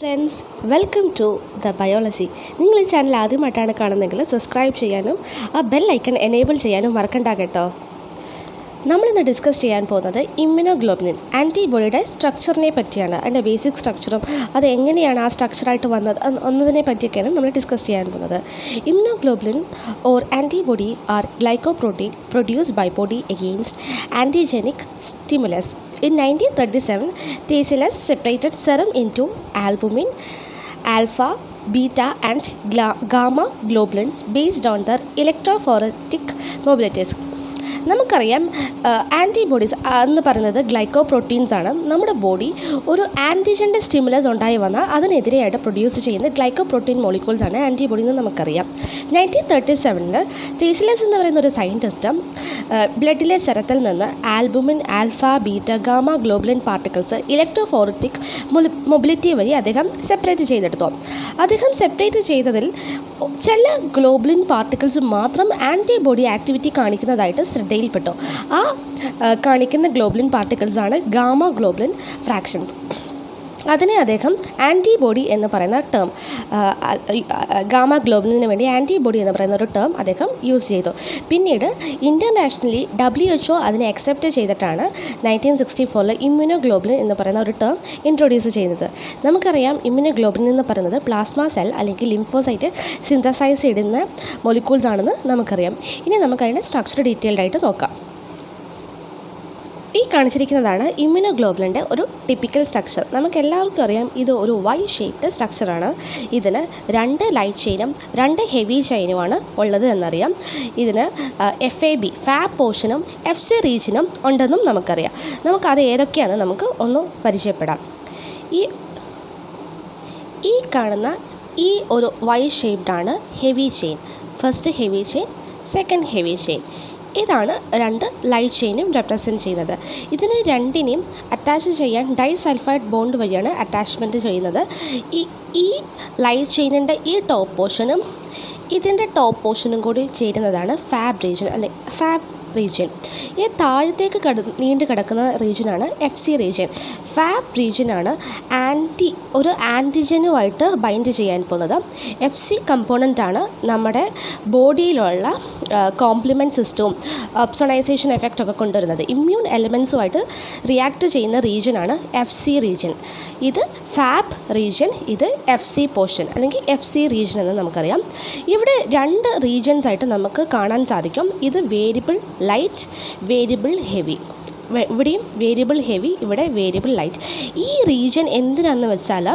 Friends, welcome to the biology. നിങ്ങൾ ഈ channel ആദ്യമായിട്ടാണ് കാണുന്നതെങ്കിൽ സബ്സ്ക്രൈബ് ചെയ്യാനും ആ ബെൽ ഐക്കൺ എനേബിൾ ചെയ്യാനും മറക്കണ്ട കേട്ടോ. നമ്മളിന്ന് ഡിസ്കസ് ചെയ്യാൻ പോകുന്നത് ഇമ്മ്യൂണോഗ്ലോബുലിൻ ആൻറ്റിബോഡിയുടെ സ്ട്രക്ചറിനെ പറ്റിയാണ്. അതിൻ്റെ ബേസിക് സ്ട്രക്ചറും അത് എങ്ങനെയാണ് ആ സ്ട്രക്ചറായിട്ട് വന്നത് എന്നതിനെ പറ്റിയൊക്കെയാണ് നമ്മൾ ഡിസ്കസ് ചെയ്യാൻ പോകുന്നത്. Immunoglobulin or antibody are glycoprotein produced by body against antigenic stimulus. In 1937, Thales separated serum into albumin, alpha, beta and gamma globulins based on their electrophoretic mobilities. നമുക്കറിയാം ആൻറ്റിബോഡീസ് എന്ന് പറയുന്നത് ഗ്ലൈക്കോപ്രോട്ടീൻസ് ആണ്. നമ്മുടെ ബോഡി ഒരു ആൻറ്റിജൻ്റെ stimulus ഉണ്ടായി വന്നാൽ അതിനെതിരെയായിട്ട് produce ചെയ്യുന്ന glycoprotein molecules ആണ് ആൻറ്റിബോഡി എന്ന് നമുക്കറിയാം. 1937 തീസിലസ് എന്ന് പറയുന്ന ഒരു സയൻറ്റിസ്റ്റ് ബ്ലഡിലെ സെറത്തിൽ നിന്ന് albumin, alpha, beta, gamma globulin particles ഇലക്ട്രോഫോററ്റിക് mobility വഴി അദ്ദേഹം സെപ്പറേറ്റ് ചെയ്തെടുത്തു. അദ്ദേഹം സെപ്പറേറ്റ് ചെയ്തതിൽ ചില ഗ്ലോബുലിൻ പാർട്ടിക്കിൾസ് മാത്രം ആൻറ്റിബോഡി ആക്ടിവിറ്റി കാണിക്കുന്നതായിട്ട് ശ്രദ്ധയിൽപ്പെട്ടു. ആ കാണിക്കുന്ന ഗ്ലോബുലിൻ പാർട്ടിക്കിൾസാണ് ഗാമ ഗ്ലോബുലിൻ ഫ്രാക്ഷൻസ്. അതിനെ അദ്ദേഹം ആൻറ്റിബോഡി എന്ന് പറയുന്ന ടേം, ഗാമ ഗ്ലോബുലിന് വേണ്ടി ആൻറ്റിബോഡി എന്ന് പറയുന്ന ഒരു ടേം അദ്ദേഹം യൂസ് ചെയ്തു. പിന്നീട് ഇൻ്റർനാഷണലി WHO അതിനെ അക്സെപ്റ്റ് ചെയ്തിട്ടാണ് 1964 ഇമ്മ്യൂണോഗ്ലോബുലിൻ എന്ന് പറയുന്ന ഒരു ടേം ഇൻട്രൊഡ്യൂസ് ചെയ്യുന്നത്. നമുക്കറിയാം ഇമ്മ്യൂണോഗ്ലോബുലിൻ എന്ന് പറയുന്നത് പ്ലാസ്മ സെൽ അല്ലെങ്കിൽ ലിംഫോസൈറ്റ് സിന്തസൈസ് ചെയ്യുന്ന മോളിക്യൂൾസ് ആണെന്ന് നമുക്കറിയാം. ഇനി നമുക്കതിൻ്റെ സ്ട്രക്ചർ ഡീറ്റെയിൽഡ് ആയിട്ട് നോക്കാം. ഈ കാണിച്ചിരിക്കുന്നതാണ് ഇമ്മ്യൂണോഗ്ലോബുലിൻ്റെ ഒരു ടിപ്പിക്കൽ സ്ട്രക്ചർ. നമുക്കെല്ലാവർക്കും അറിയാം ഇത് ഒരു വൈ ഷേപ്ഡ് സ്ട്രക്ചറാണ്. ഇതിന് 2 ലൈറ്റ് ചെയിനും 2 ഹെവി ചെയിനുമാണ് ഉള്ളത് എന്നറിയാം. ഇതിന് FAB ഫാബ് പോർഷനും FC റീജിയനും ഉണ്ടെന്നും നമുക്കറിയാം. നമുക്കത് ഏതൊക്കെയാണെന്ന് നമുക്ക് ഒന്ന് പരിചയപ്പെടാം. ഈ കാണുന്ന ഈ ഒരു വൈ ഷേപ്ഡാണ് heavy chain. First heavy chain, second heavy chain. ഇതാണ് 2 ലൈറ്റ് ചെയിനും റെപ്രസെൻറ്റ് ചെയ്യുന്നത്. ഇതിന് രണ്ടിനെയും അറ്റാച്ച് ചെയ്യാൻ ഡൈസൾഫൈഡ് ബോണ്ട് വഴിയാണ് അറ്റാച്ച്മെൻറ്റ് ചെയ്യുന്നത്. ഈ ലൈറ്റ് ചെയിനിൻ്റെ ഈ ടോപ്പ് പോർഷനും ഇതിൻ്റെ ടോപ്പ് പോർഷനും കൂടി ചേരുന്നതാണ് ഫാബ് റീജിയൻ അല്ലെങ്കിൽ ഫാബ് റീജിയൻ. ഈ താഴത്തേക്ക് നീണ്ടു കിടക്കുന്ന റീജിയനാണ് FC റീജിയൻ. ഫാബ് റീജിയനാണ് ഒരു ആൻറ്റിജനുമായിട്ട് ബൈൻഡ് ചെയ്യാൻ പോകുന്നത്. FC കമ്പോണൻ്റാണ് നമ്മുടെ ബോഡിയിലുള്ള കോംപ്ലിമെൻറ്റ് സിസ്റ്റവും ഒപ്സണൈസേഷൻ എഫക്റ്റൊക്കെ കൊണ്ടുവരുന്നത്. ഇമ്മ്യൂൺ എലമെൻസുമായിട്ട് റിയാക്ട് ചെയ്യുന്ന റീജിയനാണ് FC റീജിയൻ. ഇത് ഫാബ് റീജിയൻ, ഇത് FC പോർഷൻ അല്ലെങ്കിൽ FC റീജിയൻ എന്ന് നമുക്കറിയാം. ഇവിടെ 2 റീജിയൻസ് ആയിട്ട് നമുക്ക് കാണാൻ സാധിക്കും. ഇത് വേരിയബിൾ ലൈറ്റ്, വേരിയബിൾ ഹെവി. ഇവിടെയും വേരിയബിൾ ഹെവി, ഇവിടെ വേരിയബിൾ ലൈറ്റ്. ഈ റീജിയൻ എന്തിനാണെന്ന് വെച്ചാൽ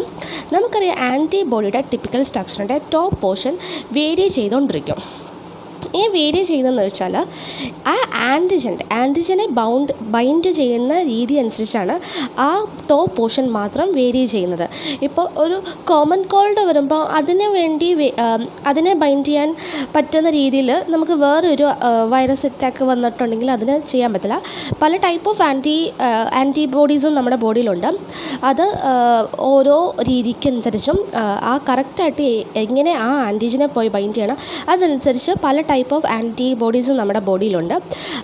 നമുക്കറിയാം ആൻറ്റിബോഡിയുടെ ടിപ്പിക്കൽ സ്ട്രക്ചറിൻ്റെ ടോപ്പ് പോർഷൻ വേരി ചെയ്തുകൊണ്ടിരിക്കും. ഈ വേരി ചെയ്യുന്നതെന്ന് വെച്ചാൽ ആ ആൻറ്റിജനെ ബൈൻഡ് ചെയ്യുന്ന രീതി അനുസരിച്ചാണ് ആ ടോപ്പ് പോർഷൻ മാത്രം വേരി ചെയ്യുന്നത്. ഇപ്പോൾ ഒരു കോമൺ കോൾഡ് വരുമ്പോൾ അതിനെ ബൈൻഡ് ചെയ്യാൻ പറ്റുന്ന രീതിയിൽ നമുക്ക് വേറൊരു വൈറസ് അറ്റാക്ക് വന്നിട്ടുണ്ടെങ്കിൽ അതിന് ചെയ്യാൻ പറ്റില്ല. പല ടൈപ്പ് ഓഫ് ആൻറ്റിബോഡീസും നമ്മുടെ ബോഡിയിലുണ്ട്. അത് ഓരോ രീതിക്കനുസരിച്ചും ആ കറക്റ്റായിട്ട് എങ്ങനെ ആ ആൻറ്റിജനെ പോയി ബൈൻഡ് ചെയ്യണം അതനുസരിച്ച് പല ടൈപ്പ് ഓഫ് ആൻറ്റിബോഡീസും നമ്മുടെ ബോഡിയിലുണ്ട്.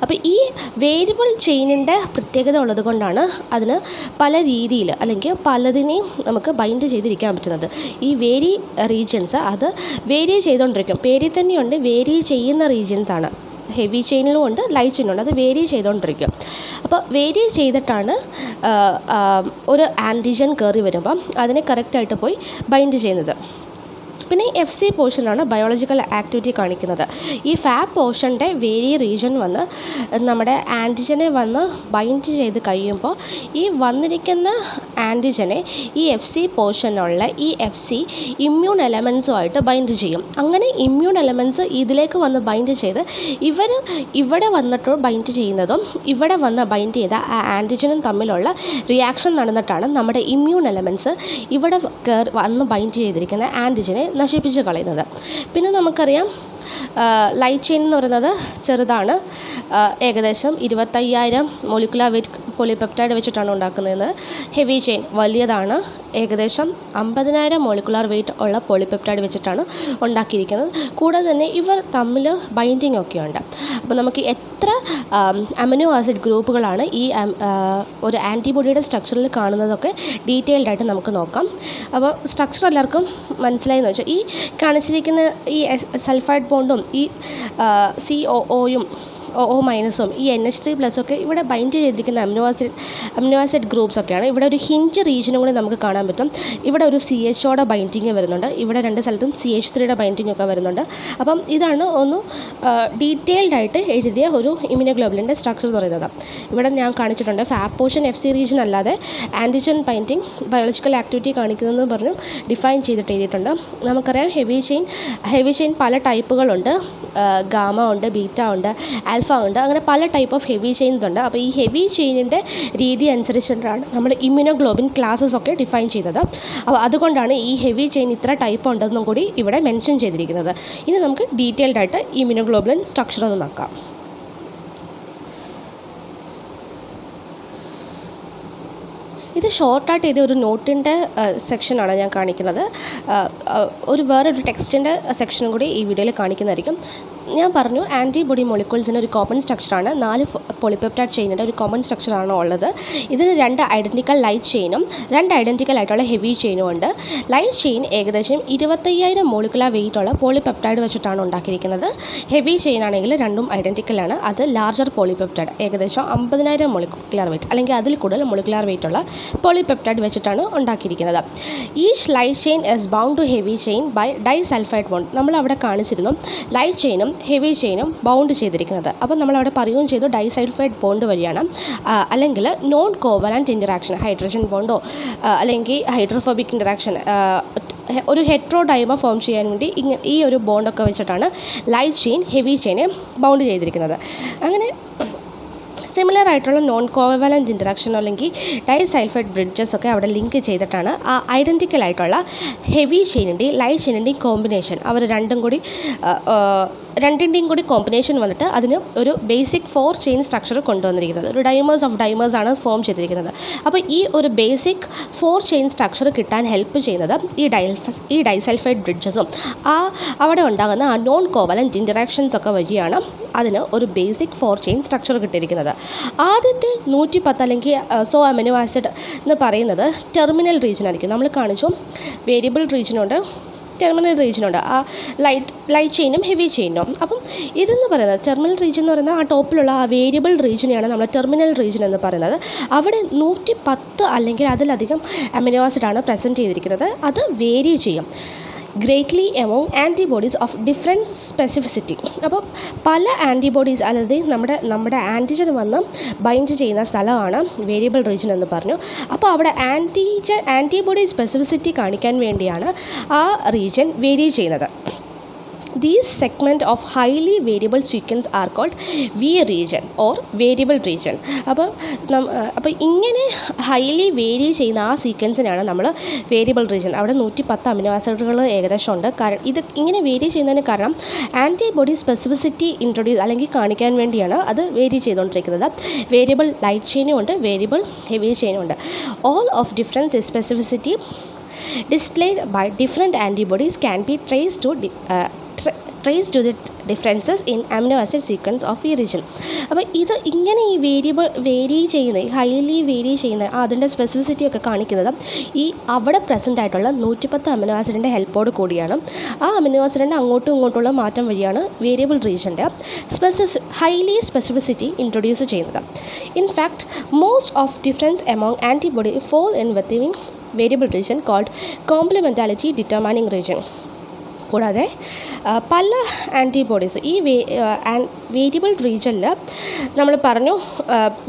അപ്പോൾ ഈ വേരിയബിൾ ചെയിനിൻ്റെ പ്രത്യേകത ഉള്ളത് കൊണ്ടാണ് അതിന് പല രീതിയിൽ അല്ലെങ്കിൽ പലതിനെയും നമുക്ക് ബൈൻഡ് ചെയ്തിരിക്കാൻ പറ്റുന്നത്. ഈ വേരി റീജിയൻസ് അത് വേരി ചെയ്തുകൊണ്ടിരിക്കും. പേരിൽ തന്നെയുണ്ട് വേരി ചെയ്യുന്ന റീജിയൻസാണ്. ഹെവി ചെയിനിലും ഉണ്ട്, ലൈറ്റ് ചെയിനുണ്ട്. അത് വേരി ചെയ്തുകൊണ്ടിരിക്കും. അപ്പോൾ വേരി ചെയ്തിട്ടാണ് ഒരു ആൻറ്റിജൻ കയറി വരുമ്പം അതിനെ കറക്റ്റായിട്ട് പോയി ബൈൻഡ് ചെയ്യുന്നത്. പിന്നെ FC പോർഷനാണ് ബയോളജിക്കൽ ആക്ടിവിറ്റി കാണിക്കുന്നത്. ഈ ഫാബ് പോർഷൻ്റെ വേരി റീജിയൻ വന്ന് നമ്മുടെ ആൻറ്റിജനെ വന്ന് ബൈൻഡ് ചെയ്ത് കഴിയുമ്പോൾ ഈ വന്നിരിക്കുന്ന ആൻറ്റിജനെ ഈ FC പോർഷനുള്ള ഈ FC ഇമ്മ്യൂൺ എലമെൻസുമായിട്ട് ബൈൻഡ് ചെയ്യും. അങ്ങനെ ഇമ്മ്യൂൺ എലമെൻസ് ഇതിലേക്ക് വന്ന് ബൈൻഡ് ചെയ്ത് ഇവിടെ വന്നിട്ട് ബൈൻഡ് ചെയ്യുന്നതും ഇവിടെ വന്ന് ബൈൻഡ് ചെയ്ത ആ ആൻറ്റിജനും തമ്മിലുള്ള റിയാക്ഷൻ നടന്നിട്ടാണ് നമ്മുടെ ഇമ്മ്യൂൺ എലമെൻസ് ഇവിടെ വന്ന് ബൈൻഡ് ചെയ്തിരിക്കുന്ന ആൻറ്റിജനെ നശിപ്പിച്ച് കളയുന്നത്. പിന്നെ നമുക്കറിയാം ലൈറ്റ് ചെയിൻ എന്ന് പറയുന്നത് ചെറുതാണ്. ഏകദേശം 25,000 മോളിക്കുലർ വെയിറ്റ് പോളിപെപ്റ്റൈഡ് വെച്ചിട്ടാണ് ഉണ്ടാക്കുന്നത്. ഹെവി ചെയിൻ വലിയതാണ്, ഏകദേശം 50,000 മോളിക്കുലാർ വെയിറ്റ് ഉള്ള പോളിപെപ്റ്റൈഡ് വെച്ചിട്ടാണ് ഉണ്ടാക്കിയിരിക്കുന്നത്. കൂടാതെ തന്നെ ഇവർ തമ്മിൽ ബൈൻഡിങ് ഒക്കെ ഉണ്ട്. അപ്പോൾ നമുക്ക് എത്ര അമിനോ ആസിഡ് ഗ്രൂപ്പുകളാണ് ഈ ഒരു ആൻറ്റിബോഡിയുടെ സ്ട്രക്ചറിൽ കാണുന്നതൊക്കെ ഡീറ്റെയിൽഡ് ആയിട്ട് നമുക്ക് നോക്കാം. അപ്പോൾ സ്ട്രക്ചർ എല്ലാവർക്കും മനസ്സിലായെന്ന് വെച്ചാൽ ഈ കാണിച്ചിരിക്കുന്ന ഈ സൾഫൈഡ് ബോണ്ടും ഈ COOയും OO മൈനസും ഈ NH3+ ഒക്കെ ഇവിടെ ബൈൻഡ് ചെയ്തിരിക്കുന്ന അമിനോ ആസിഡ് ഗ്രൂപ്പ്സ് ഒക്കെയാണ്. ഇവിടെ ഒരു ഹിഞ്ച് റീജിയനും കൂടി നമുക്ക് കാണാൻ പറ്റും. ഇവിടെ ഒരു CHOയുടെ ബൈൻഡിങ് വരുന്നുണ്ട്, ഇവിടെ 2 സ്ഥലത്തും CH3യുടെ ബൈൻഡിങ് ഒക്കെ വരുന്നുണ്ട്. അപ്പം ഇതാണ് ഒന്ന് ഡീറ്റെയിൽഡ് ആയിട്ട് എഴുതിയ ഒരു ഇമ്യൂണോഗ്ലോബുലിൻ്റെ സ്ട്രക്ചർ എന്ന് പറയുന്നത്. ഇവിടെ ഞാൻ കാണിച്ചിട്ടുണ്ട് ഫാബ് പോർഷൻ FC റീജിയൻ അല്ലാതെ ആൻറ്റിജൻ ബൈൻഡിങ് ബയോളജിക്കൽ ആക്ടിവിറ്റി കാണിക്കുന്നതെന്ന് പറഞ്ഞു ഡിഫൈൻ ചെയ്തിട്ട് എഴുതിയിട്ടുണ്ട്. നമുക്കറിയാം ഹെവി ചെയിൻ പല ടൈപ്പുകളുണ്ട്. ഗാമ ഉണ്ട്, ബീറ്റ ഉണ്ട്, ആൽഫ ഉണ്ട്, അങ്ങനെ പല ടൈപ്പ് ഓഫ് ഹെവി ചെയിൻസ് ഉണ്ട്. അപ്പോൾ ഈ ഹെവി ചെയിനിൻ്റെ രീതി അനുസരിച്ചിട്ടാണ് നമ്മൾ ഇമ്യൂണോഗ്ലോബിൻ ക്ലാസ്സസ് ഒക്കെ ഡിഫൈൻ ചെയ്തത്. അപ്പോൾ അതുകൊണ്ടാണ് ഈ ഹെവി ചെയിൻ ഇത്ര ടൈപ്പ് ഉണ്ടെന്നും കൂടി ഇവിടെ മെൻഷൻ ചെയ്തിരിക്കുന്നത്. ഇനി നമുക്ക് ഡീറ്റെയിൽഡ് ആയിട്ട് ഇമ്യൂണോഗ്ലോബിൻ സ്ട്രക്ചർ ഒന്ന് നോക്കാം. ഇത് ഷോർട്ടായിട്ട് ഇത് ഒരു നോട്ടിൻ്റെ സെക്ഷനാണ് ഞാൻ കാണിക്കുന്നത്. വേറൊരു ടെക്സ്റ്റിൻ്റെ സെക്ഷനും കൂടി ഈ വീഡിയോയിൽ കാണിക്കുന്നതായിരിക്കും. ഞാൻ പറഞ്ഞു ആൻറ്റിബോഡി മോളിക്യൂൾസിന് ഒരു കോമൺ സ്ട്രക്ചറാണ്. 4 പോളിപെപ്റ്റൈഡ് ചെയിനിൻ്റെ ഒരു കോമൺ സ്ട്രക്ചറാണ് ഉള്ളത്. ഇതിന് 2 ഐഡൻറ്റിക്കൽ ലൈറ്റ് ചെയിനും 2 ഐഡൻറ്റിക്കൽ ആയിട്ടുള്ള ഹെവി ചെയിനും ഉണ്ട്. ലൈറ്റ് ചെയിൻ ഏകദേശം 25,000 മോളിക്കുലാർ വെയിറ്റ് ഉള്ള പോളിപെപ്റ്റൈഡ് വെച്ചിട്ടാണ് ഉണ്ടാക്കിയിരിക്കുന്നത്. ഹെവി ചെയിൻ ആണെങ്കിൽ രണ്ടും ഐഡൻറ്റിക്കലാണ്. അത് ലാർജർ പോളിപെപ്റ്റൈഡ് ഏകദേശം 50,000 മോളിക്കുലാർ വെയിറ്റ് അല്ലെങ്കിൽ അതിൽ കൂടുതൽ മോളിക്കുലാർ വെയിറ്റ് ഉള്ള പോളിപെപ്റ്റൈഡ് വെച്ചിട്ടാണ് ഉണ്ടാക്കിയിരിക്കുന്നത്. Each light chain is bound to heavy chain by disulfide bond. നമ്മൾ അവിടെ കാണിച്ചിരുന്നു ലൈറ്റ് ചെയിനും ഹെവി ചെയിനും ബൗണ്ട് ചെയ്തിരിക്കുന്നത്. അപ്പോൾ നമ്മളവിടെ പറയുകയും ചെയ്തു ഡൈസൾഫൈഡ് ബോണ്ട് വഴിയാണ്, അല്ലെങ്കിൽ നോൺ കോവലൻറ്റ് ഇൻറ്ററാക്ഷൻ ഹൈഡ്രജൻ ബോണ്ടോ അല്ലെങ്കിൽ ഹൈഡ്രോഫോബിക് ഇൻറ്ററാക്ഷൻ ഒരു ഹെട്രോഡൈമർ ഫോം ചെയ്യാൻ വേണ്ടി ഈ ഒരു ബോണ്ടൊക്കെ വെച്ചിട്ടാണ് ലൈറ്റ് ചെയിൻ ഹെവി ചെയിനെ ബൗണ്ട് ചെയ്തിരിക്കുന്നത്. അങ്ങനെ സിമിലർ ആയിട്ടുള്ള നോൺ കോവലൻറ്റ് ഇൻറ്ററാക്ഷൻ അല്ലെങ്കിൽ ഡൈസൾഫൈഡ് ബ്രിഡ്ജസ് ഒക്കെ അവിടെ ലിങ്ക് ചെയ്തിട്ടാണ് ആ ഐഡൻറ്റിക്കൽ ആയിട്ടുള്ള ഹെവി ചെയിനിൻ്റെയും ലൈറ്റ് ചെയിനിൻ്റെയും കോമ്പിനേഷൻ അവർ രണ്ടിൻ്റെയും കൂടി കോമ്പിനേഷൻ വന്നിട്ട് അതിന് ഒരു ബേസിക് 4 ചെയിൻ സ്ട്രക്ചർ കൊണ്ടുവന്നിരിക്കുന്നത്. ഒരു ഡൈമേഴ്സ് ഓഫ് ഡൈമേഴ്സ് ആണ് ഫോം ചെയ്തിരിക്കുന്നത്. അപ്പോൾ ഈ ഒരു ബേസിക് 4 ചെയിൻ സ്ട്രക്ചർ കിട്ടാൻ ഹെൽപ്പ് ചെയ്യുന്നത് ഈ ഡൈസൾഫൈഡ് ബ്രിഡ്ജസും അവിടെ ഉണ്ടാകുന്ന ആ നോൺ കോവലൻറ്റ് ഇൻറ്ററാക്ഷൻസ് ഒക്കെ വഴിയാണ് അതിന് ഒരു ബേസിക് 4 ചെയിൻ സ്ട്രക്ചർ കിട്ടിയിരിക്കുന്നത്. ആദ്യത്തെ 110 അല്ലെങ്കിൽ അമിനോ ആസിഡ് എന്ന് പറയുന്നത് ടെർമിനൽ റീജിയൻ ആയിരിക്കും. നമ്മൾ കാണിച്ചു വേരിയബിൾ റീജിയനുണ്ട്, ടെർമിനൽ റീജിയനുണ്ട്, ആ ലൈറ്റ് ചെയിനും ഹെവി ചെയിനും. അപ്പം ഇതെന്ന് പറയുന്നത് ടെർമിനൽ റീജിയൻ എന്ന് പറയുന്നത് ആ ടോപ്പിലുള്ള ആ വേരിയബിൾ റീജിയനെയാണ് നമ്മൾ ടെർമിനൽ റീജിയൻ എന്ന് പറയുന്നത്. അവിടെ 110 അല്ലെങ്കിൽ അതിലധികം അമിനോ ആസിഡാണ് പ്രസൻറ്റ് ചെയ്തിരിക്കുന്നത്. അത് വേരി ചെയ്യും greatly among antibodies of different specificity. അപ്പോൾ പല ആൻറ്റിബോഡീസ് അതായത് നമ്മുടെ ആൻറ്റിജൻ വന്ന് ബൈൻഡ് ചെയ്യുന്ന സ്ഥലമാണ് വേരിയബിൾ റീജിയൻ എന്ന് പറഞ്ഞു. അപ്പോൾ അവിടെ ആൻറ്റിബോഡി സ്പെസിഫിസിറ്റി കാണിക്കാൻ വേണ്ടിയാണ് ആ റീജിയൻ വേരി ചെയ്യുന്നത്. These segment of highly variable sequence are called V region or variable region. അപ്പോൾ ഇങ്ങനെ ഹൈലി വേരി ചെയ്യുന്ന ആ സീക്വൻസിനാണ് നമ്മൾ വേരിയബിൾ റീജിയൻ. അവിടെ 110 അമിനോ ആസിഡുകൾ ഏകദേശം ഉണ്ട്. കാരണം ഇത് ഇങ്ങനെ വേരി ചെയ്യുന്നതിന് കാരണം ആൻറ്റിബോഡി സ്പെസിഫിസിറ്റി ഇൻട്രൊഡ്യൂസ് അല്ലെങ്കിൽ കാണിക്കാൻ വേണ്ടിയാണ് അത് വേരി ചെയ്തുകൊണ്ടിരിക്കുന്നത്. വേരിയബിൾ ലൈറ്റ് ചെയിനും ഉണ്ട്, വേരിയബിൾ ഹെവി ചെയിനും ഉണ്ട്. All of difference in specificity displayed by different antibodies can be traced to the differences in amino acid sequence of ഈ റീജിയൻ. അപ്പോൾ ഇത് ഇങ്ങനെ ഈ വേരി ചെയ്യുന്ന ഹൈലി വേരി ചെയ്യുന്ന അതിൻ്റെ സ്പെസിഫിസിറ്റി ഒക്കെ കാണിക്കുന്നത് ഈ അവിടെ പ്രസൻ്റ് ആയിട്ടുള്ള 110 അമിനോ ആസിഡിൻ്റെ ഹെൽപ്പോട് കൂടിയാണ്. ആ അമിനോ ആസിഡിൻ്റെ അങ്ങോട്ടും ഇങ്ങോട്ടുള്ള മാറ്റം വഴിയാണ് വേരിയബിൾ റീജിയൻ്റെ ഹൈലി സ്പെസിഫിസിറ്റി ഇൻട്രൊഡ്യൂസ് ചെയ്യുന്നത്. In fact most of difference among antibody fall in within variable region called complementarity determining region. കൂടാതെ പല ആൻറ്റിബോഡീസ് ഈ വേരിയബിൾ റീജിയനിൽ നമ്മൾ പറഞ്ഞു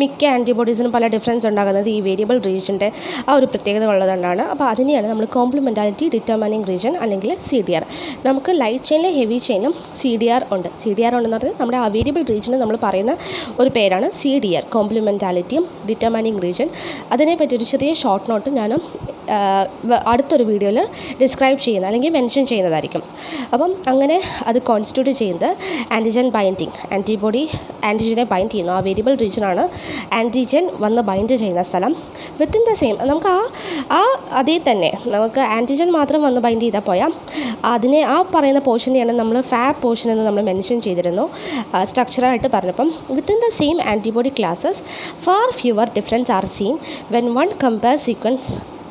മിക്ക ആൻറ്റിബോഡീസിനും പല ഡിഫറൻസ് ഉണ്ടാകുന്നത് ഈ വേരിയബിൾ റീജിയൻ്റെ ആ ഒരു പ്രത്യേകത ഉള്ളതുകൊണ്ടാണ്. അപ്പോൾ അതിനെയാണ് നമ്മൾ കോംപ്ലിമെൻറ്റാലിറ്റി ഡിറ്റർമൈനിങ് റീജിയൻ അല്ലെങ്കിൽ CDR. നമുക്ക് ലൈറ്റ് ചെയിനിലും ഹെവി ചെയിനും CDR ഉണ്ട്. CDR ഉണ്ടെന്ന് പറഞ്ഞാൽ നമ്മുടെ ആ വേരിയബിൾ റീജിയന് നമ്മൾ പറയുന്ന ഒരു പേരാണ് CDR, കോംപ്ലിമെൻറ്റാലിറ്റി ഡിറ്റർമൈനിങ് റീജിയൻ. അതിനെപ്പറ്റി ഒരു ചെറിയ ഷോർട്ട് നോട്ട് ഞാൻ അടുത്തൊരു വീഡിയോയിൽ ഡിസ്ക്രൈബ് ചെയ്യുന്ന അല്ലെങ്കിൽ മെൻഷൻ ചെയ്യുന്നതായിരിക്കും. അപ്പം അങ്ങനെ അത് കോൺസ്റ്റിറ്റ്യൂട്ട് ചെയ്യുന്നത് ആൻറ്റിജൻ ബൈൻഡിങ്, ആൻറ്റിജനെ ബൈൻഡ് ചെയ്യുന്നു. ആ വേരിയബിൾ റീജിയനാണ് ആൻറ്റിജൻ വന്ന് ബൈൻഡ് ചെയ്യുന്ന സ്ഥലം. വിത്തിൻ ദ സെയിം നമുക്ക് അതേ തന്നെ നമുക്ക് ആൻറ്റിജൻ മാത്രം വന്ന് ബൈൻഡ് ചെയ്താൽ പോയാൽ അതിനെ ആ പറയുന്ന പോർഷനെയാണ് നമ്മൾ ഫാബ് പോർഷൻ എന്ന് നമ്മൾ മെൻഷൻ ചെയ്തിരുന്നു സ്ട്രക്ചറായിട്ട് പറഞ്ഞപ്പം. Within the same antibody classes far fewer difference are seen when one compare sequence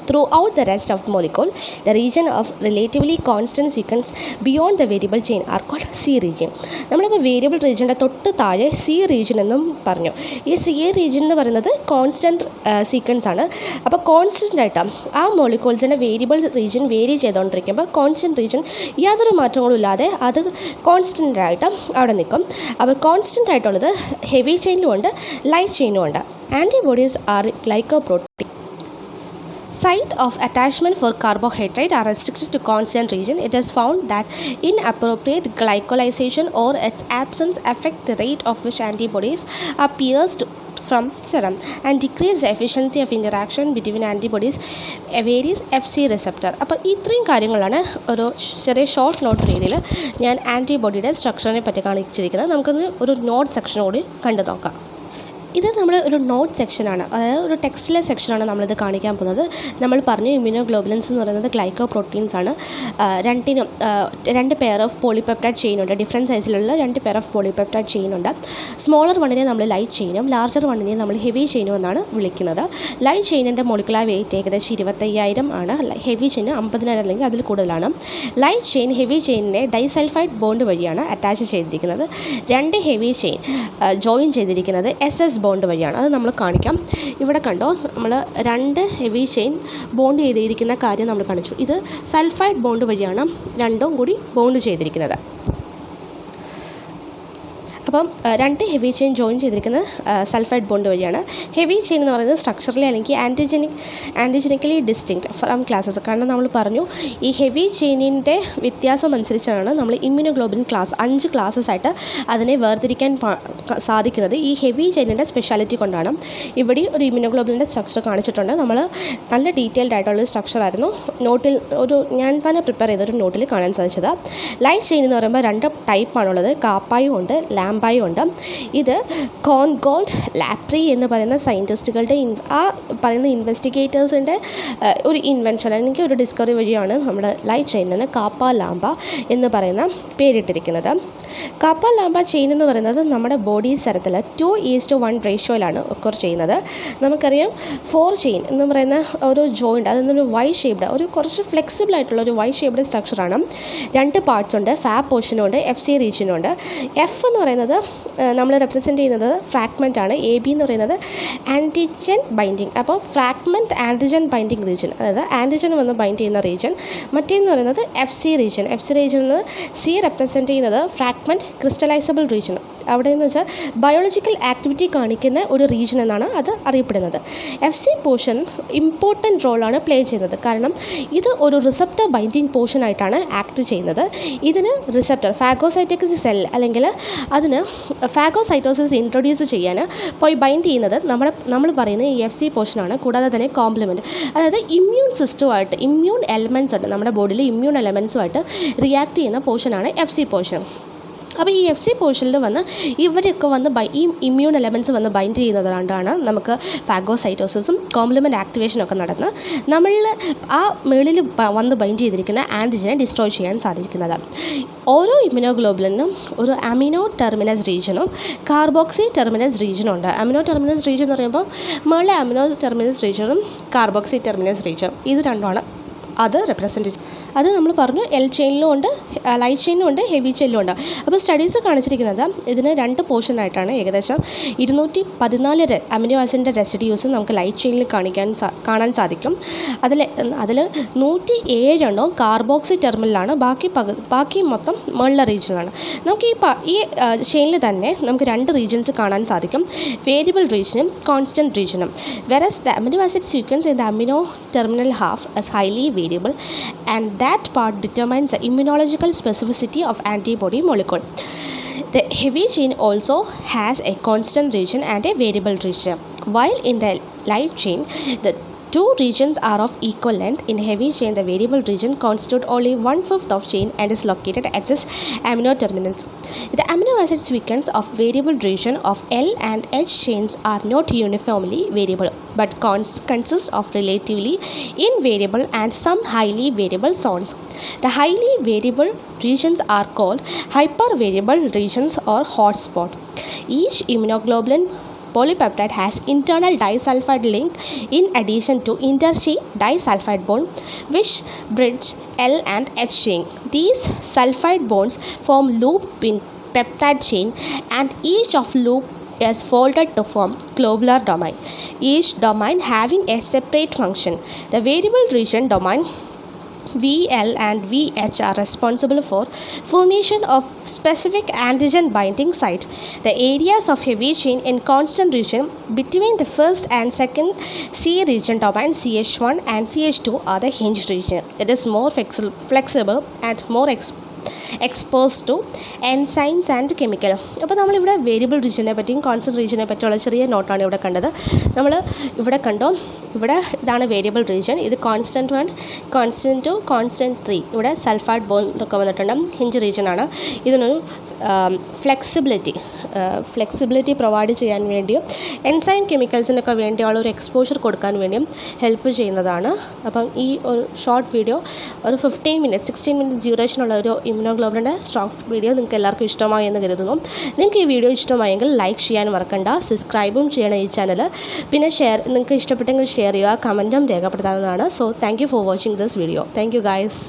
throughout the rest of the molecule. The region of relatively constant sequence beyond the variable chain are called C region. നമ്മളിപ്പോൾ variable റീജിയൻ്റെ തൊട്ട് താഴെ C region എന്നും പറഞ്ഞു. ഈ C region എന്ന് പറയുന്നത് constant sequence ആണ്. അപ്പോൾ കോൺസ്റ്റൻ്റ് ആയിട്ട് ആ മോളിക്യൂൾസിൻ്റെ വേരിയബിൾ റീജിയൻ വേരി ചെയ്തുകൊണ്ടിരിക്കുമ്പോൾ കോൺസ്റ്റൻറ്റ് റീജിയൻ യാതൊരു മാറ്റങ്ങളും ഇല്ലാതെ അത് കോൺസ്റ്റൻ്റ് ആയിട്ട് അവിടെ നിൽക്കും. അപ്പോൾ കോൺസ്റ്റൻ്റ് ആയിട്ടുള്ളത് ഹെവി ചെയിനിലും ഉണ്ട്, ലൈറ്റ് ചെയിനും ഉണ്ട്. Antibodies R glycoprotein. Site of attachment for carbohydrate are restricted to constant region. It is found that inappropriate glycolization or its absence affect the rate of which antibodies are pierced from serum and decrease the efficiency of interaction between antibodies varies FC receptor. അപ്പോൾ ഇത്രയും കാര്യങ്ങളാണ് ഒരു ചെറിയ short note രീതിയിൽ ഞാൻ ആൻറ്റിബോഡിയുടെ സ്ട്രക്ചറിനെ പറ്റി കാണിച്ചിരിക്കുന്നത്. നമുക്കൊന്ന് ഒരു നോട്ട് സെക്ഷൻ കൂടി കണ്ടു നോക്കാം. ഇത് നമ്മൾ ഒരു നോട്ട് സെക്ഷനാണ്, അതായത് ഒരു ടെക്സ്റ്റിലെ സെക്ഷനാണ് നമ്മളിത് കാണിക്കാൻ പോകുന്നത്. നമ്മൾ പറഞ്ഞു ഇമ്മ്യൂണോഗ്ലോബുലിൻസ് എന്ന് പറയുന്നത് ഗ്ലൈക്കോ പ്രോട്ടീൻസ് ആണ്. രണ്ടിനും 2 പെയർ ഓഫ് പോളിപെപ്റ്റൈഡ് ചെയിൻ ഉണ്ട്. ഡിഫറെൻറ്റ് സൈസിലുള്ള 2 പെയർ ഓഫ് പോളിപെപ്റ്റൈഡ് ചെയിൻ ഉണ്ട്. സ്മോളർ വണ്ണിനെ നമ്മൾ ലൈറ്റ് ചെയിനും ലാർജർ വണ്ണിനെ നമ്മൾ ഹെവി ചെയിനും എന്നാണ് വിളിക്കുന്നത്. ലൈറ്റ് ചെയിനിൻ്റെ മോളിക്കുലർ വെയിറ്റ് ഏകദേശം 25,000 ആണ്. ഹെവി ചെയിൻ 50,000 അല്ലെങ്കിൽ അതിൽ കൂടുതലാണ്. ലൈറ്റ് ചെയിൻ ഹെവി ചെയിനിനെ ഡൈസൾഫൈഡ് ബോണ്ട് വഴിയാണ് അറ്റാച്ച് ചെയ്തിരിക്കുന്നത്. 2 ഹെവി ചെയിൻ ജോയിൻ ചെയ്തിരിക്കുന്നത് SS ബോണ്ട് വഴിയാണ്. അത് നമ്മൾ കാണിക്കാം. ഇവിടെ കണ്ടോ, നമ്മൾ 2 ഹെവി ചെയിൻ ബോണ്ട് ചെയ്തിരിക്കുന്ന കാര്യം നമ്മൾ കാണിച്ചു. ഇത് സൾഫൈഡ് ബോണ്ട് വഴിയാണ് രണ്ടും കൂടി ബോണ്ട് ചെയ്തിരിക്കുന്നത്. അപ്പം 2 ഹെവി ചെയിൻ ജോയിൻ ചെയ്തിരിക്കുന്നത് സൾഫൈഡ് ബോണ്ട് വഴിയാണ്. ഹെവി ചെയിൻ എന്ന് പറയുന്നത് സ്ട്രക്ചറലി അല്ലെങ്കിൽ ആൻറ്റിജനിക്കലി ഡിസ്റ്റിങ്ക്റ്റ് ഫ്രം ക്ലാസസ്. കാരണം നമ്മൾ പറഞ്ഞു ഈ ഹെവി ചെയിനിൻ്റെ വ്യത്യാസം അനുസരിച്ചാണ് നമ്മൾ ഇമ്മ്യൂണോഗ്ലോബുലിൻ ക്ലാസ് 5 ക്ലാസ്സസ് ആയിട്ട് അതിനെ വേർതിരിക്കാൻ സാധിക്കുന്നത്. ഈ ഹെവി ചെയിനിൻ്റെ സ്പെഷ്യാലിറ്റി കൊണ്ടാണ്. ഇവിടെ ഒരു ഇമ്മ്യൂണോഗ്ലോബുലിൻ്റെ സ്ട്രക്ചർ കാണിച്ചിട്ടുണ്ട്. നമ്മൾ നല്ല ഡീറ്റെയിൽഡ് ആയിട്ടുള്ളൊരു സ്ട്രക്ചറായിരുന്നു നോട്ടിൽ ഞാൻ തന്നെ പ്രിപ്പയർ ചെയ്തൊരു നോട്ടിൽ കാണാൻ സാധിച്ചത്. ലൈറ്റ് ചെയിൻ എന്ന് പറയുമ്പോൾ 2 ടൈപ്പാണുള്ളത്. കാപ്പായും ഉണ്ട്, ലാംബായും ഉണ്ട്. ഇത് കോൺഗോൾഡ്, ലാപ്രി എന്ന് പറയുന്ന സയൻറ്റിസ്റ്റുകളുടെ ആ പറയുന്ന ഇൻവെസ്റ്റിഗേറ്റേഴ്സിൻ്റെ ഒരു ഇൻവെൻഷൻ അല്ലെങ്കിൽ ഒരു ഡിസ്കവറി വഴിയാണ് നമ്മുടെ ലൈറ്റ് ചെയിനിന് കാപ്പ ലാംബ എന്ന് പറയുന്ന പേരിട്ടിരിക്കുന്നത്. കാപ്പ ലാംബ ചെയിൻ എന്ന് പറയുന്നത് നമ്മുടെ ബോഡി സ്ഥലത്തിൽ 2:1 റേഷ്യോയിലാണ് ഒക്കർ ചെയ്യുന്നത്. നമുക്കറിയാം 4 ചെയിൻ എന്ന് പറയുന്ന ഒരു ജോയിൻ്റ്, അതൊന്നൊരു വൈ ഷേപ്ഡ്, ഒരു കുറച്ച് ഫ്ലെക്സിബിൾ ആയിട്ടുള്ള ഒരു വൈ ഷേപ്ഡ് സ്ട്രക്ചറാണ്. 2 പാർട്സ് ഉണ്ട്, ഫാബ് പോർഷനും ഉണ്ട്, FC റീജിയനും ഉണ്ട്. F എന്ന് പറയുന്നത് നമ്മൾ റെപ്രസെൻറ്റ് ചെയ്യുന്നത് ഫ്രാഗ്മെൻ്റ് ആണ്. AB എന്ന് പറയുന്നത് ആൻറ്റിജൻ ബൈൻഡിങ്. അപ്പോൾ ഫ്രാഗ്മെൻറ്റ് ആൻറ്റിജൻ ബൈൻഡിങ് റീജിയൻ, അതായത് ആൻറ്റിജൻ വന്ന് ബൈൻഡ് ചെയ്യുന്ന റീജിയൻ. മറ്റേന്ന് പറയുന്നത് FC region. FC region C represent ചെയ്യുന്നത് ഫ്രാഗ്മെൻറ്റ് ക്രിസ്റ്റലൈസബിൾ റീജിയൻ. അവിടെ എന്ന് വെച്ചാൽ ബയോളജിക്കൽ ആക്ടിവിറ്റി കാണിക്കുന്ന ഒരു റീജിയൻ എന്നാണ് അത് അറിയപ്പെടുന്നത്. FC പോർഷൻ ഇമ്പോർട്ടൻ്റ് റോളാണ് പ്ലേ ചെയ്യുന്നത്. കാരണം ഇത് ഒരു റിസപ്റ്റർ ബൈൻഡിങ് പോർഷനായിട്ടാണ് ആക്ട് ചെയ്യുന്നത്. ഇതിന് റിസപ്റ്റർ ഫാഗോസൈറ്റിക് സെൽ അല്ലെങ്കിൽ അതിന് ഫാഗോസൈറ്റോസിസ് ഇൻട്രൊഡ്യൂസ് ചെയ്യാൻ പോയി ബൈൻഡ് ചെയ്യുന്നത് നമ്മൾ പറയുന്ന ഈ FC പോർഷനാണ്. കൂടാതെ തന്നെ കോംപ്ലിമെൻറ്റ്, അതായത് ഇമ്മ്യൂൺ സിസ്റ്റവുമായിട്ട് ഇമ്മ്യൂൺ എലമെൻറ്റ്സ് ഉണ്ട്, നമ്മുടെ ബോഡിയിൽ ഇമ്മ്യൂൺ എലമെൻറ്റ്സുമായിട്ട് റിയാക്ട് ചെയ്യുന്ന പോർഷനാണ് FC പോർഷൻ. അപ്പോൾ ഈ FC പോർഷനിൽ വന്ന് ഇവരൊക്കെ വന്ന് ഈ ഇമ്മ്യൂൺ എലമെൻറ്റ്സ് വന്ന് ബൈൻഡ് ചെയ്യുന്നതുകൊണ്ടാണ് നമുക്ക് ഫാഗോസൈറ്റോസിസും കോംപ്ലിമെൻ്റ് ആക്ടിവേഷനൊക്കെ നടന്ന് നമ്മളിൽ ആ മേളിൽ വന്ന് ബൈൻഡ് ചെയ്തിരിക്കുന്ന ആൻറ്റിജനെ ഡിസ്ട്രോയ് ചെയ്യാൻ സാധിക്കുന്നത്. ഓരോ ഇമ്മ്യൂണോഗ്ലോബുലിനും ഒരു അമിനോ ടെർമിനസ് റീജിയനും കാർബോക്സി ടെർമിനസ് റീജിയനും ഉണ്ട്. അമിനോ ടെർമിനസ് റീജിയൻ എന്ന് പറയുമ്പോൾ മേളിലെ അമിനോ ടെർമിനസ് റീജിയനും കാർബോക്സി ടെർമിനസ് റീജിയനും ഇത് രണ്ടുമാണ് അത് റെപ്രസെൻറ്റ്. അത് നമ്മൾ പറഞ്ഞു L ചെയിനിലും ഉണ്ട്, ലൈറ്റ് ചെയിനിലും ഉണ്ട്, ഹെവി ചെയിനിലും ഉണ്ട്. അപ്പോൾ സ്റ്റഡീസ് കാണിച്ചിരിക്കുന്നത് ഇതിന് 2 പോർഷനായിട്ടാണ്. ഏകദേശം 214 അമിനോ ആസിഡിൻ്റെ റെസിഡ്യൂസ് നമുക്ക് ലൈറ്റ് ചെയിനിൽ കാണാൻ സാധിക്കും. അതിൽ 107 കാർബോക്സി ടെർമിനലാണ്, ബാക്കി മൊത്തം മേളിലെ റീജിയനാണ്. നമുക്ക് ഈ ചെയിനിൽ തന്നെ നമുക്ക് 2 റീജിയൻസ് കാണാൻ സാധിക്കും, വേരിയബിൾ റീജിയനും കോൺസ്റ്റൻറ്റ് റീജിയനും. Whereas the amino acid sequence in the amino terminal half is highly variable and that part determines the immunological specificity of antibody molecule. The heavy chain also has a constant region and a variable region, while in the light chain the two regions are of equal length. In heavy chain, the variable region constitutes only 1/5 of chain and is located at its amino terminals. The amino acid sequence of variable region of L and H chains are not uniformly variable, but consist of relatively invariable and some highly variable zones. The highly variable regions are called hypervariable regions or hotspot. Each immunoglobulin polypeptide has internal disulfide link in addition to interchain disulfide bond which bridge L and H chain. These sulfide bonds form loop in peptide chain and each of loop is folded to form globular domain, each domain having a separate function. The variable region domain VL and VH are responsible for formation of specific antigen binding sites. The areas of heavy chain in constant region between the first and second C region domain CH1 and CH2 are the hinged region. It is more flexible and more exposed to enzymes and chemical. അപ്പോൾ നമ്മളിവിടെ variable റീജിയനെ പറ്റിയും constant റീജിയനെ പറ്റിയുള്ള ചെറിയ നോട്ടാണ് ഇവിടെ കണ്ടത്. നമ്മൾ ഇവിടെ കണ്ടോ, ഇവിടെ ഇതാണ് വേരിയബിൾ റീജിയൻ, ഇത് കോൺസ്റ്റൻറ്റ് 1, കോൺസ്റ്റൻറ്റ് 2, കോൺസ്റ്റൻറ്റ് 3. ഇവിടെ സൾഫൈഡ് ബോണ്ടൊക്കെ വന്നിട്ടുണ്ട്, ഹിഞ്ച് റീജിയൻ ആണ്. ഇതിനൊരു ഫ്ലെക്സിബിലിറ്റി പ്രൊവൈഡ് ചെയ്യാൻ വേണ്ടിയും എൻസൈം കെമിക്കൽസിനൊക്കെ വേണ്ടിയുള്ള ഒരു എക്സ്പോഷർ കൊടുക്കാൻ വേണ്ടിയും ഹെൽപ്പ് ചെയ്യുന്നതാണ്. അപ്പം ഈ ഒരു ഷോർട്ട് വീഡിയോ ഒരു 16 മിനിറ്റ്സ് ഡ്യൂറേഷനുള്ള ഒരു ഇമ്യൂണോഗ്ലോബുലിൻ്റെ സ്റ്റോക്ക് വീഡിയോ നിങ്ങൾക്ക് എല്ലാവർക്കും ഇഷ്ടമായി എന്ന് കരുതുന്നു. നിങ്ങൾക്ക് ഈ വീഡിയോ ഇഷ്ടമായെങ്കിൽ ലൈക്ക് ചെയ്യാൻ മറക്കണ്ട, സബ്സ്ക്രൈബും ചെയ്യണം ഈ ചാനൽ. പിന്നെ നിങ്ങൾക്ക് ഇഷ്ടപ്പെട്ടെങ്കിൽ ഷെയർ ചെയ്യുക, കമൻറ്റും രേഖപ്പെടുത്താവുന്നതാണ്. So thank you for watching this video. Thank you guys.